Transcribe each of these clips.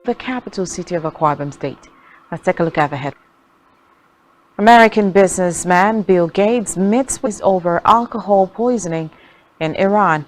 the capital city of Akwa Ibom State. Let's take a look at the head. American businessman Bill Gates meets with over alcohol poisoning in Iran.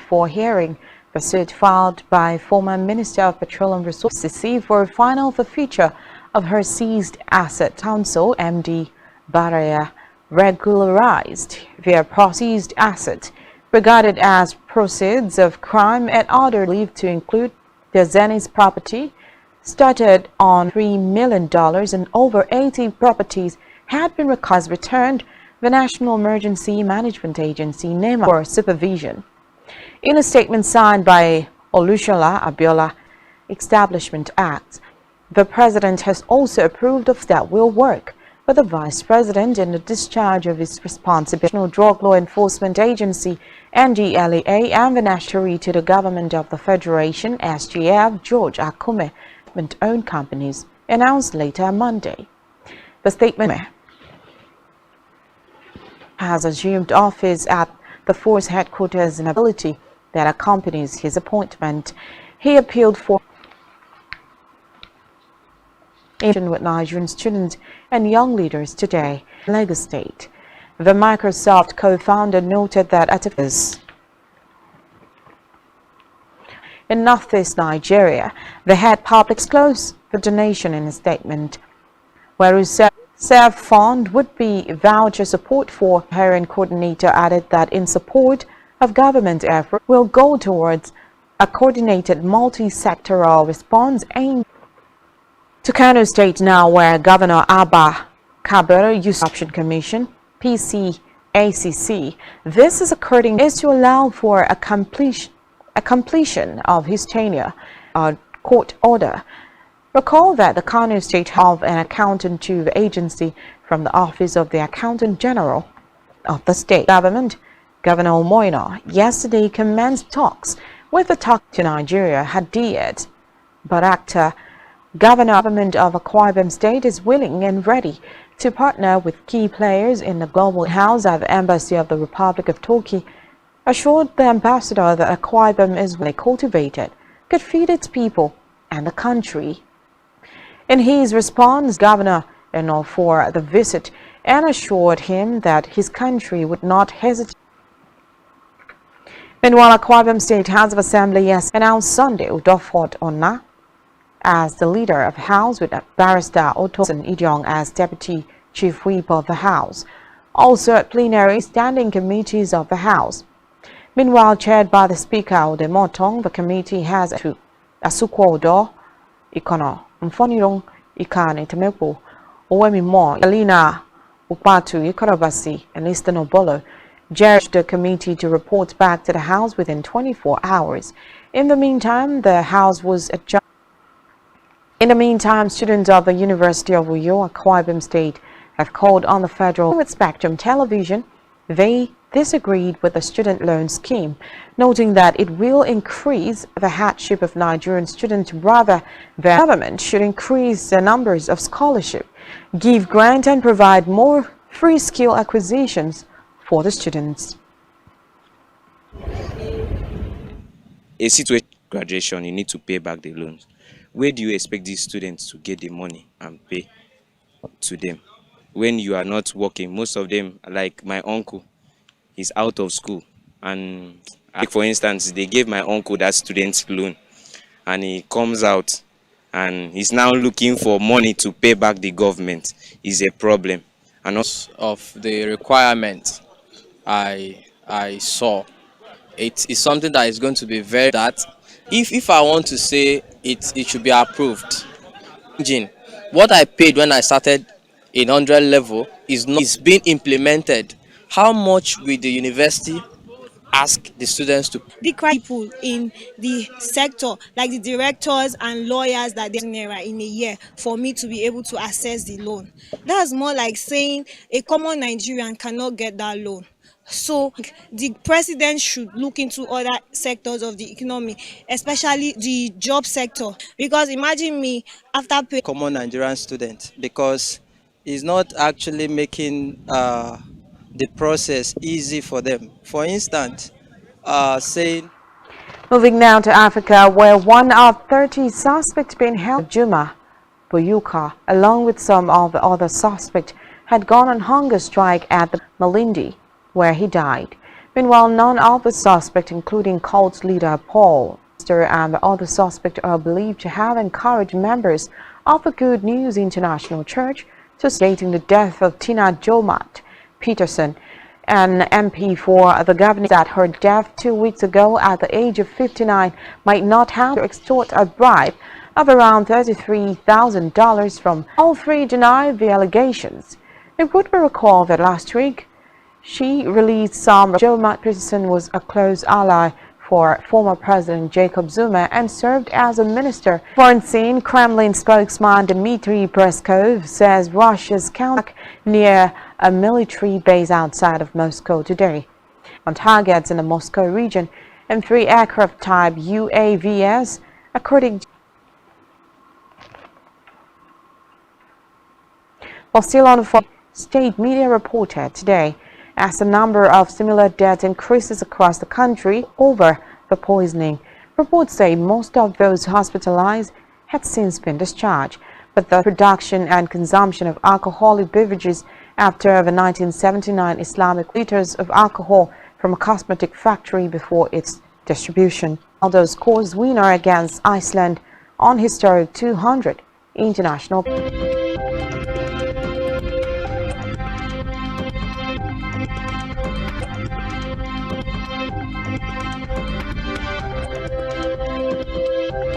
For hearing the suit filed by former Minister of Petroleum Resources for final forfeiture of her seized asset. Counsel MD Baraya regularized their seized asset, regarded as proceeds of crime, and ordered leave to include their Zenith property, started on $3 million, and over 80 properties had been returned the National Emergency Management Agency NEMA for supervision. In a statement signed by Olushola Abiola Establishment Act, the President has also approved of that will work with the Vice President in the discharge of his responsibility. National Drug Law Enforcement Agency NDLEA and the National to the Government of the Federation SGF George Akume owned companies announced later Monday. The statement has assumed office at the force headquarters and ability that accompanies his appointment. He appealed for with Nigerian students and young leaders today in Lagos State. The Microsoft co-founder noted that in northeast Nigeria, the head public closed the donation in a statement, where reserve fund would be voucher support for. Hearing coordinator added that in support of government effort will go towards a coordinated multi-sectoral response aimed to Kano State now, where Governor Abba Kabir Youth Option Commission PCACC. This is to allow for a completion of his tenure court order. Recall that the Kano State have an accountant to the agency from the Office of the Accountant General of the state government. Governor Omoina yesterday commenced talks with the talk to Nigeria had dared, but actor government of Akwa Ibom State is willing and ready to partner with key players in the global house at the Embassy of the Republic of Turkey, assured the ambassador that Akwa Ibom is well cultivated, could feed its people and the country. In his response, Governor for the visit and assured him that his country would not hesitate. Meanwhile, Akwa Ibom State House of Assembly announced Sunday Udofort Ona as the leader of the House, with Barrister Otosin Idiong as Deputy Chief Whip of the House. Also at plenary standing committees of the House. Meanwhile, chaired by the Speaker Odemotong, the committee has to Asukwo Odo, Ikono, Mfonirong, Ikane Temepo, Owemimo, Alina Upatu, Ikorobasi, and Eastern Obolo, urged the committee to report back to the House within 24 hours. In the meantime, the House was adjourned. In the meantime, students of the University of Uyo, Akwa Ibom State, have called on the federal with Spectrum Television. They disagreed with the student loan scheme, noting that it will increase the hardship of Nigerian students. Rather, the government should increase the numbers of scholarship, give grant, and provide more free skill acquisitions for the students. A situation graduation, you need to pay back the loans. Where do you expect these students to get the money and pay to them when you are not working? Most of them, like my uncle, he's out of school, and for instance, they gave my uncle that student loan, and he comes out and he's now looking for money to pay back the government. Is a problem. And also of the requirement I saw, it is something that is going to be very that if I want to say it should be approved. What I paid when I started in 100 level is being implemented. How much will the university ask the students to? The people in the sector, like the directors and lawyers, that they're in a year for me to be able to access the loan. That's more like saying a common Nigerian cannot get that loan. So the president should look into other sectors of the economy, especially the job sector. Because imagine me after paying common Nigerian student, because it's not actually making the process easy for them. For instance, saying Moving now to Africa, where one of 30 suspects being held, Juma Buyuka, along with some of the other suspects, had gone on hunger strike at the Malindi, where he died. Meanwhile, none of the suspects, including cult leader Paul and the other suspects, are believed to have encouraged members of the Good News International Church to stating the death of Tina Jomat Peterson, an MP for the governor, that her death 2 weeks ago at the age of 59 might not have to extort a bribe of around $33,000 from. All three denied the allegations. It would be recalled that last week she released some. Jomat Peterson was a close ally for former President Jacob Zuma and served as a minister. Foreign scene, Kremlin spokesman Dmitry Peskov says Russia's counter near a military base outside of Moscow today on targets in the Moscow region and 3 aircraft type UAVs, according to. While still on the phone, state media reported today as the number of similar deaths increases across the country over the poisoning. Reports say most of those hospitalized had since been discharged, but the production and consumption of alcoholic beverages after the 1979 Islamic liters of alcohol from a cosmetic factory before its distribution. Although scores winner against Iceland on historic 200 international.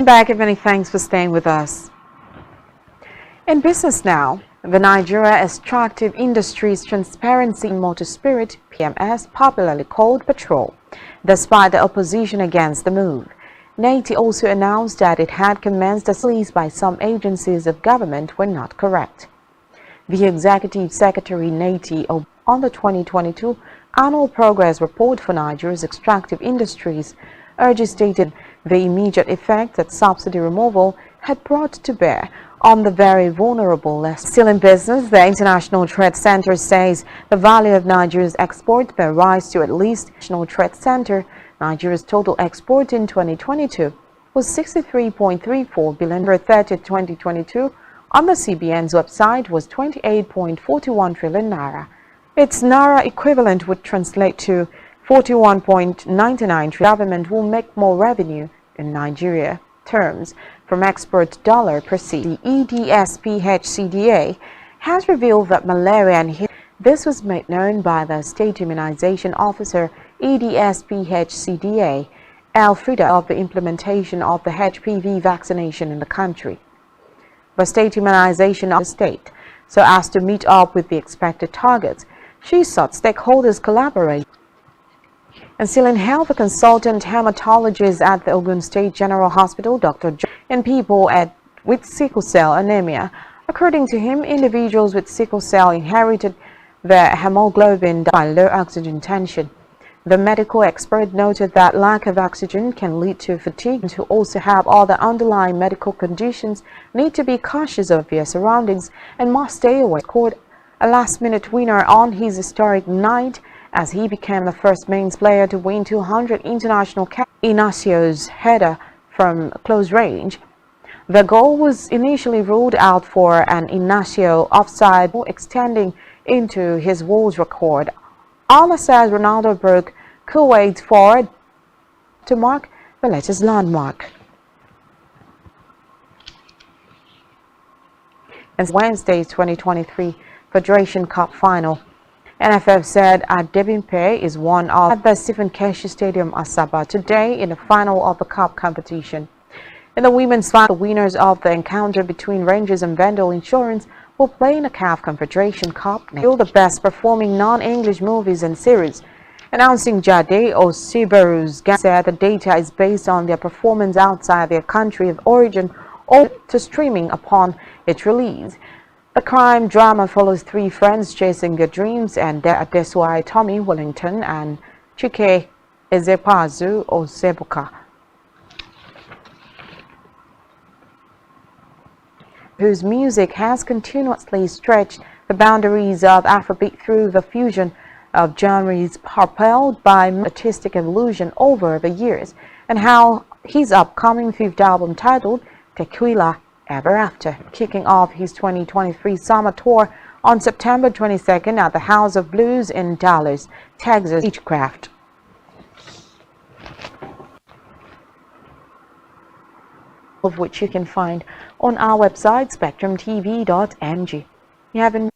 Back, and many thanks for staying with us. In business now, the Nigeria Extractive Industries Transparency and Motor Spirit (PMS), popularly called Patrol, despite the opposition against the move. NATI also announced that it had commenced a release by some agencies of government were not correct. The Executive Secretary NATI on the 2022 Annual Progress Report for Nigeria's extractive industries urges stated the immediate effect that subsidy removal had brought to bear on the very vulnerable. Still in business, the International Trade Center says the value of Nigeria's export may rise to at least. National Trade Center, Nigeria's total export in 2022 was 63.34 billion. For 30th 2022 on the CBN's website was 28.41 trillion naira. Its naira equivalent would translate to 41.99 trillion. Government will make more revenue in Nigeria terms from export dollar proceeds. The EDSPHCDA has revealed that malaria and this was made known by the State Immunization Officer EDSPHCDA, Alfreda, of the implementation of the HPV vaccination in the country. The State Immunization of the state, so as to meet up with the expected targets, she sought stakeholders collaborate. And still in health, a consultant hematologist at the Ogun State General Hospital, Dr. John, in people with sickle cell anemia. According to him, individuals with sickle cell inherited their hemoglobin by low oxygen tension. The medical expert noted that lack of oxygen can lead to fatigue, and who also have other underlying medical conditions need to be cautious of their surroundings and must stay away. Scored a last-minute winner on his historic night as he became the first men's player to win 200 international caps. Inacio's header from close range. The goal was initially ruled out for an Inacio offside, extending into his world record. Allah says Ronaldo broke Kuwait's forward to mark the latest landmark. And Wednesday's 2023 Federation Cup final. NFF said Adebimpe is one of at the Stephen Keshi Stadium, Asaba, today in the final of the cup competition. In the women's final, the winners of the encounter between Rangers and Vendel Insurance will play in the CAF Confederation Cup. Still the best performing non-English movies and series. Announcing Jade Osiberu's said the data is based on their performance outside their country of origin or to streaming upon its release. The crime drama follows three friends chasing their dreams, and that's why Tommy Wellington and Chike Ezepazu Osebuka, whose music has continuously stretched the boundaries of Afrobeat through the fusion of genres propelled by artistic evolution over the years, and how his upcoming fifth album titled Tequila Ever After, kicking off his 2023 summer tour on September 22nd at the House of Blues in Dallas, Texas. Beechcraft, of which you can find on our website spectrumtv.ng. You haven't